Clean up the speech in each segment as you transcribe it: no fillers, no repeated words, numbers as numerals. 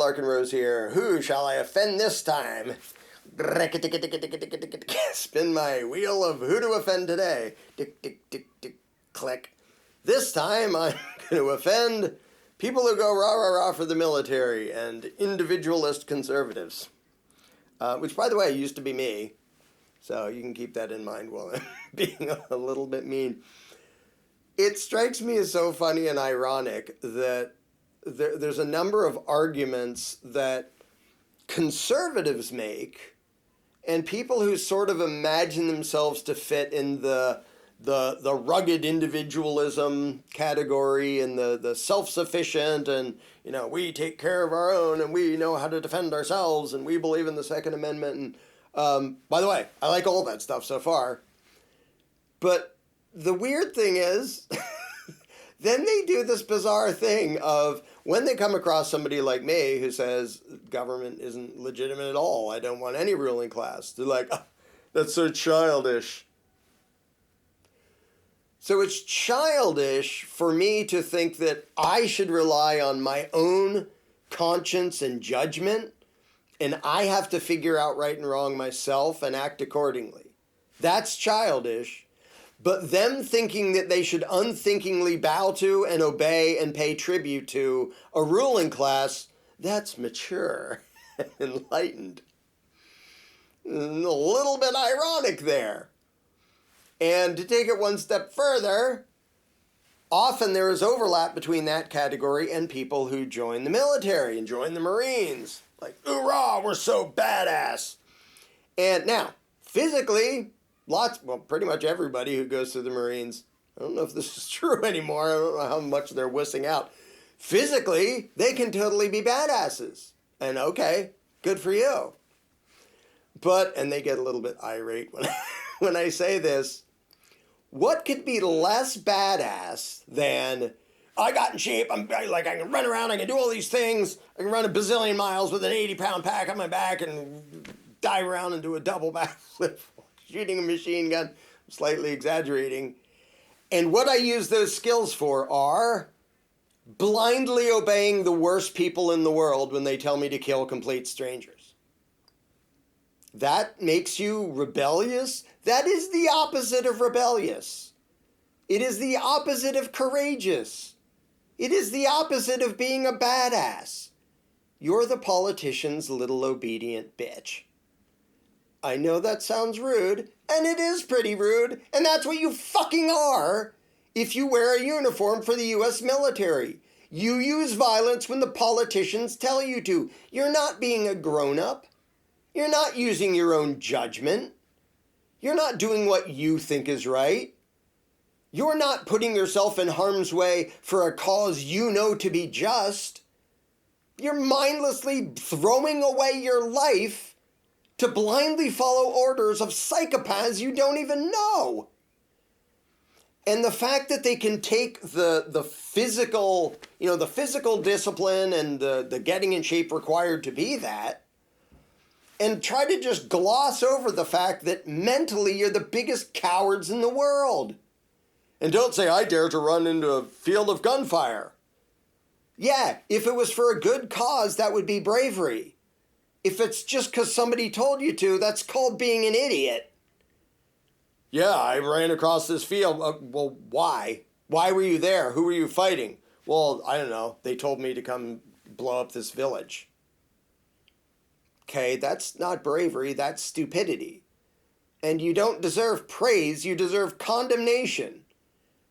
Larken Rose here. Who shall I offend this time? Spin my wheel of who to offend today. Tick, tick, tick, tick, click. This time I'm going to offend people who go rah, rah, rah for the military and individualist conservatives. Which, by the way, used to be me. So you can keep that in mind while I'm being a little bit mean. It strikes me as so funny and ironic that there's a number of arguments that conservatives make and people who sort of imagine themselves to fit in the rugged individualism category and the self-sufficient and, you know, we take care of our own and we know how to defend ourselves and we believe in the Second Amendment. And by the way, I like all that stuff so far. But the weird thing is, then they do this bizarre thing of when they come across somebody like me who says government isn't legitimate at all, I don't want any ruling class, they're like, oh, that's so childish. So it's childish for me to think that I should rely on my own conscience and judgment, and I have to figure out right and wrong myself and act accordingly. That's childish. But them thinking that they should unthinkingly bow to and obey and pay tribute to a ruling class, that's mature and enlightened. A little bit ironic there. And to take it one step further, often there is overlap between that category and people who join the military and join the Marines. Like, hoorah, we're so badass. And now, physically, pretty much everybody who goes to the Marines, I don't know if this is true anymore, I don't know how much they're wussing out. Physically, they can totally be badasses. And okay, good for you. And they get a little bit irate when I say this. What could be less badass than, I got in shape, I can run around, I can do all these things, I can run a bazillion miles with an 80-pound pack on my back and dive around and do a double backflip, shooting a machine gun, I'm slightly exaggerating. And what I use those skills for are blindly obeying the worst people in the world when they tell me to kill complete strangers. That makes you rebellious? That is the opposite of rebellious. It is the opposite of courageous. It is the opposite of being a badass. You're the politician's little obedient bitch. I know that sounds rude, and it is pretty rude, and that's what you fucking are if you wear a uniform for the U.S. military. You use violence when the politicians tell you to. You're not being a grown-up. You're not using your own judgment. You're not doing what you think is right. You're not putting yourself in harm's way for a cause you know to be just. You're mindlessly throwing away your life to blindly follow orders of psychopaths you don't even know. And the fact that they can take the physical, the physical discipline and the getting in shape required to be that, and try to just gloss over the fact that mentally you're the biggest cowards in the world. And don't say, I dare to run into a field of gunfire. Yeah, if it was for a good cause, that would be bravery. If it's just because somebody told you to, that's called being an idiot. Yeah, I ran across this field. Well, why? Why were you there? Who were you fighting? Well, I don't know. They told me to come blow up this village. Okay, that's not bravery, that's stupidity. And you don't deserve praise, you deserve condemnation.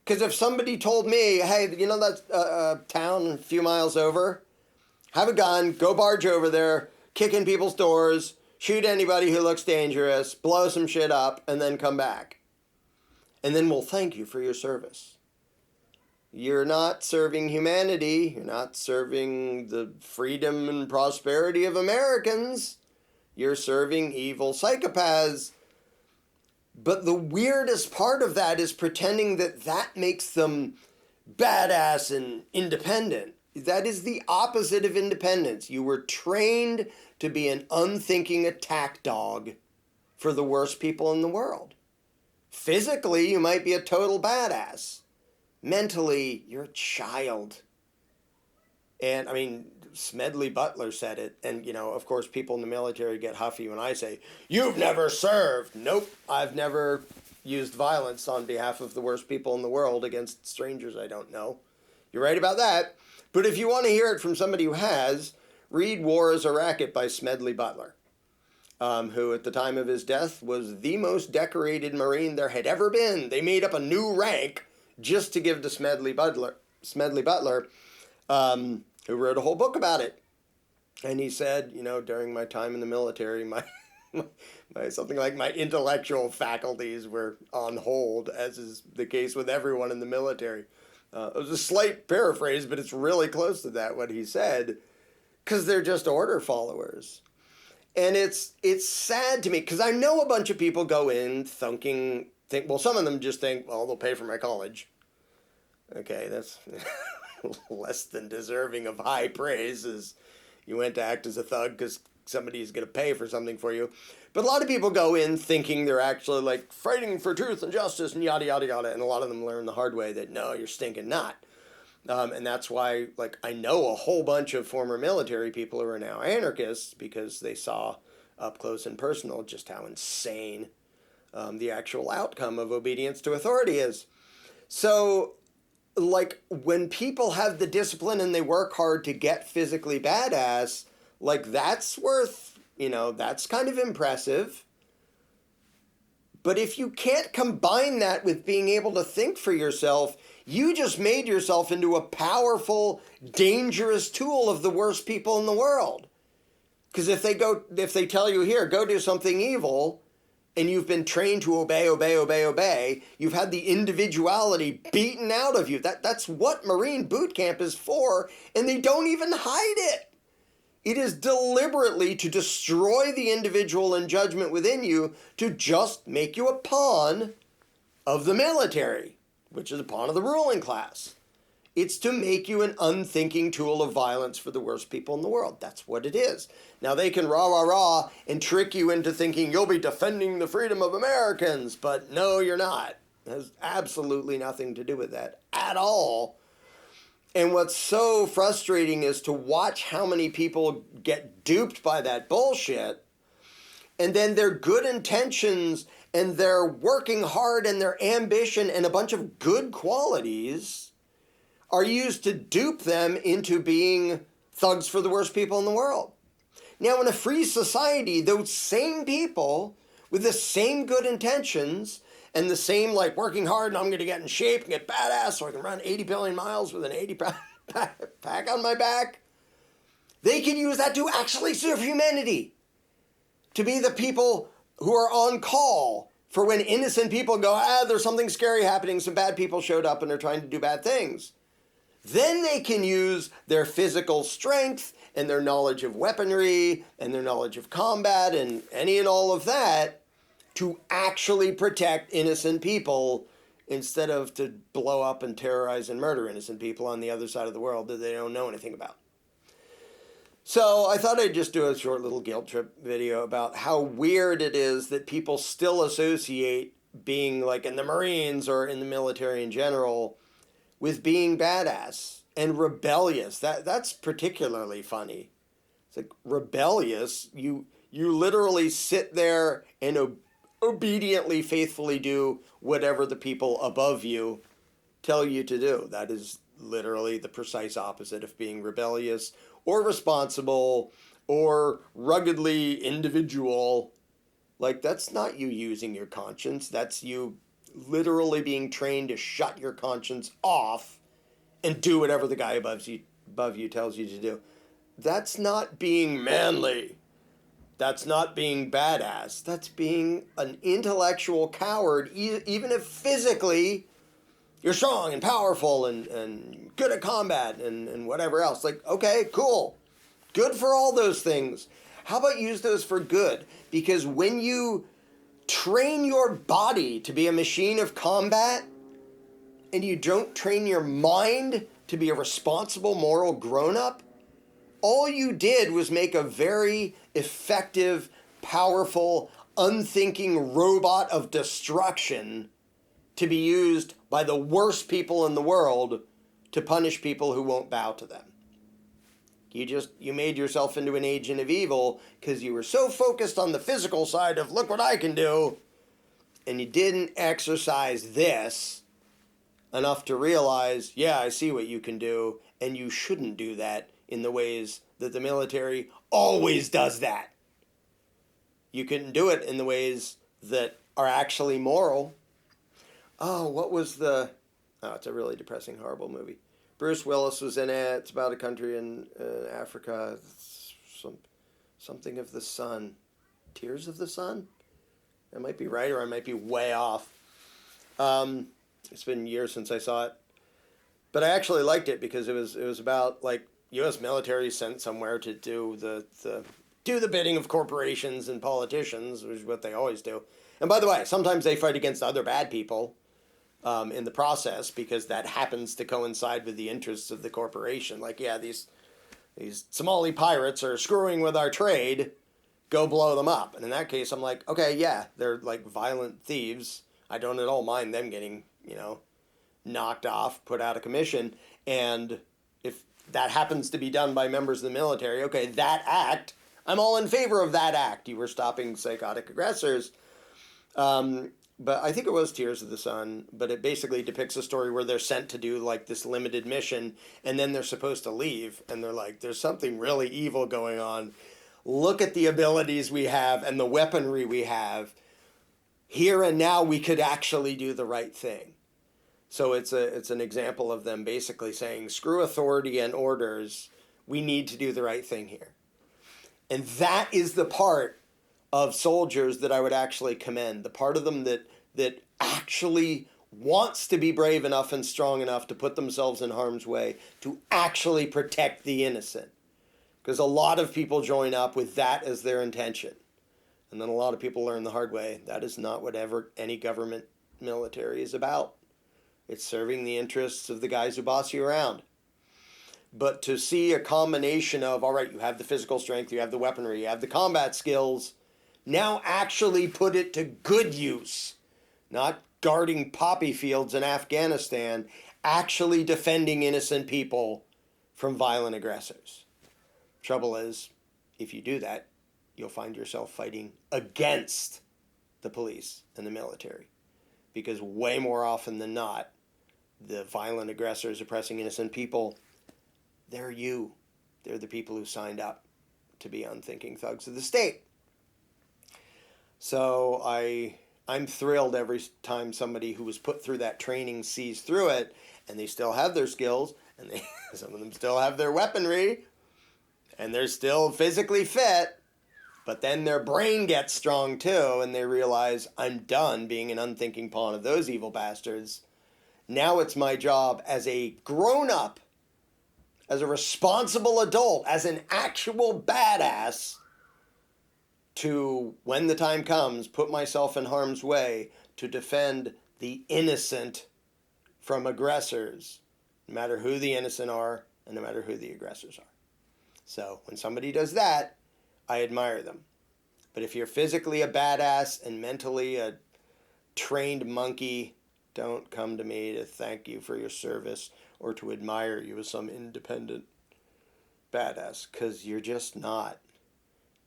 Because if somebody told me, hey, you know that town a few miles over? Have a gun, go barge over there, kick in people's doors, shoot anybody who looks dangerous, blow some shit up, and then come back. And then we'll thank you for your service. You're not serving humanity. You're not serving the freedom and prosperity of Americans. You're serving evil psychopaths. But the weirdest part of that is pretending that that makes them badass and independent. That is the opposite of independence. You were trained to be an unthinking attack dog for the worst people in the world. Physically, you might be a total badass. Mentally, you're a child. And, I mean, Smedley Butler said it. And, of course, people in the military get huffy when I say, "You've never served." Nope, I've never used violence on behalf of the worst people in the world against strangers I don't know. You're right about that. But if you want to hear it from somebody who has, read War is a Racket by Smedley Butler, who at the time of his death was the most decorated Marine there had ever been. They made up a new rank just to give to Smedley Butler, who wrote a whole book about it. And he said, during my time in the military, my something like my intellectual faculties were on hold, as is the case with everyone in the military. It was a slight paraphrase, but it's really close to that, what he said, because they're just order followers. And it's sad to me, because I know a bunch of people go in think, well, some of them just think, well, they'll pay for my college. Okay, that's less than deserving of high praise, as you went to act as a thug because somebody's going to pay for something for you. But a lot of people go in thinking they're actually like fighting for truth and justice and yada, yada, yada. And a lot of them learn the hard way that, no, you're stinking not. And that's why, I know a whole bunch of former military people who are now anarchists because they saw up close and personal just how insane the actual outcome of obedience to authority is. So, when people have the discipline and they work hard to get physically badass, that's worth, that's kind of impressive. But if you can't combine that with being able to think for yourself, you just made yourself into a powerful, dangerous tool of the worst people in the world. Because if they tell you, here, go do something evil, and you've been trained to obey, you've had the individuality beaten out of you. That's what Marine boot camp is for, and they don't even hide it. It is deliberately to destroy the individual and judgment within you to just make you a pawn of the military, which is a pawn of the ruling class. It's to make you an unthinking tool of violence for the worst people in the world. That's what it is. Now, they can rah and trick you into thinking you'll be defending the freedom of Americans, but no, you're not. It has absolutely nothing to do with that at all. And what's so frustrating is to watch how many people get duped by that bullshit, and then their good intentions and their working hard and their ambition and a bunch of good qualities are used to dupe them into being thugs for the worst people in the world. Now, in a free society, those same people with the same good intentions and the same, working hard and I'm going to get in shape and get badass so I can run 80 billion miles with an 80-pound pack on my back, they can use that to actually serve humanity. To be the people who are on call for when innocent people go, there's something scary happening, some bad people showed up and are trying to do bad things. Then they can use their physical strength and their knowledge of weaponry and their knowledge of combat and any and all of that to actually protect innocent people instead of to blow up and terrorize and murder innocent people on the other side of the world that they don't know anything about. So I thought I'd just do a short little guilt trip video about how weird it is that people still associate being in the Marines or in the military in general with being badass and rebellious. That's particularly funny. It's rebellious. You literally sit there and obediently, faithfully do whatever the people above you tell you to do. That is literally the precise opposite of being rebellious or responsible or ruggedly individual. That's not you using your conscience. That's you literally being trained to shut your conscience off and do whatever the guy above you tells you to do. That's not being manly. That's not being badass. That's being an intellectual coward, even if physically you're strong and powerful and good at combat and whatever else. Okay, cool. Good for all those things. How about use those for good? Because when you train your body to be a machine of combat and you don't train your mind to be a responsible, moral grown-up, all you did was make a very effective, powerful, unthinking robot of destruction to be used by the worst people in the world to punish people who won't bow to them. You made yourself into an agent of evil because you were so focused on the physical side of look what I can do, and you didn't exercise this enough to realize, yeah, I see what you can do, and you shouldn't do that in the ways that the military always does that. You couldn't do it in the ways that are actually moral. Oh, what was the... Oh, it's a really depressing, horrible movie. Bruce Willis was in it. It's about a country in Africa. It's something of the sun. Tears of the Sun? I might be right or I might be way off. It's been years since I saw it. But I actually liked it because it was about like U.S. military sent somewhere to do the bidding of corporations and politicians, which is what they always do. And by the way, sometimes they fight against other bad people in the process because that happens to coincide with the interests of the corporation. Like, yeah, these Somali pirates are screwing with our trade. Go blow them up. And in that case, I'm like, okay, yeah, they're like violent thieves. I don't at all mind them getting, knocked off, put out of commission. And if that happens to be done by members of the military, okay, that act, I'm all in favor of that act. You were stopping psychotic aggressors. But I think it was Tears of the Sun, but it basically depicts a story where they're sent to do like this limited mission and then they're supposed to leave and they're like, there's something really evil going on. Look at the abilities we have and the weaponry we have. Here and now we could actually do the right thing. So it's an example of them basically saying, screw authority and orders. We need to do the right thing here. And that is the part of soldiers that I would actually commend. The part of them that actually wants to be brave enough and strong enough to put themselves in harm's way to actually protect the innocent. Because a lot of people join up with that as their intention. And then a lot of people learn the hard way. That is not whatever any government military is about. It's serving the interests of the guys who boss you around. But to see a combination of, all right, you have the physical strength, you have the weaponry, you have the combat skills, now actually put it to good use. Not guarding poppy fields in Afghanistan, actually defending innocent people from violent aggressors. Trouble is, if you do that, you'll find yourself fighting against the police and the military. Because way more often than not, the violent aggressors oppressing innocent people, they're you. They're the people who signed up to be unthinking thugs of the state. So I'm thrilled every time somebody who was put through that training sees through it, and they still have their skills, and some of them still have their weaponry, and they're still physically fit, but then their brain gets strong too, and they realize, I'm done being an unthinking pawn of those evil bastards. Now it's my job as a grown-up, as a responsible adult, as an actual badass, to, when the time comes, put myself in harm's way to defend the innocent from aggressors, no matter who the innocent are and no matter who the aggressors are. So when somebody does that, I admire them. But if you're physically a badass and mentally a trained monkey, don't come to me to thank you for your service or to admire you as some independent badass, because you're just not.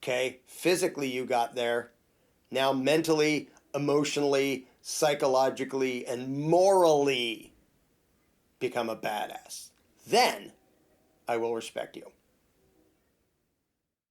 Okay? Physically you got there. Now mentally, emotionally, psychologically, and morally become a badass. Then I will respect you.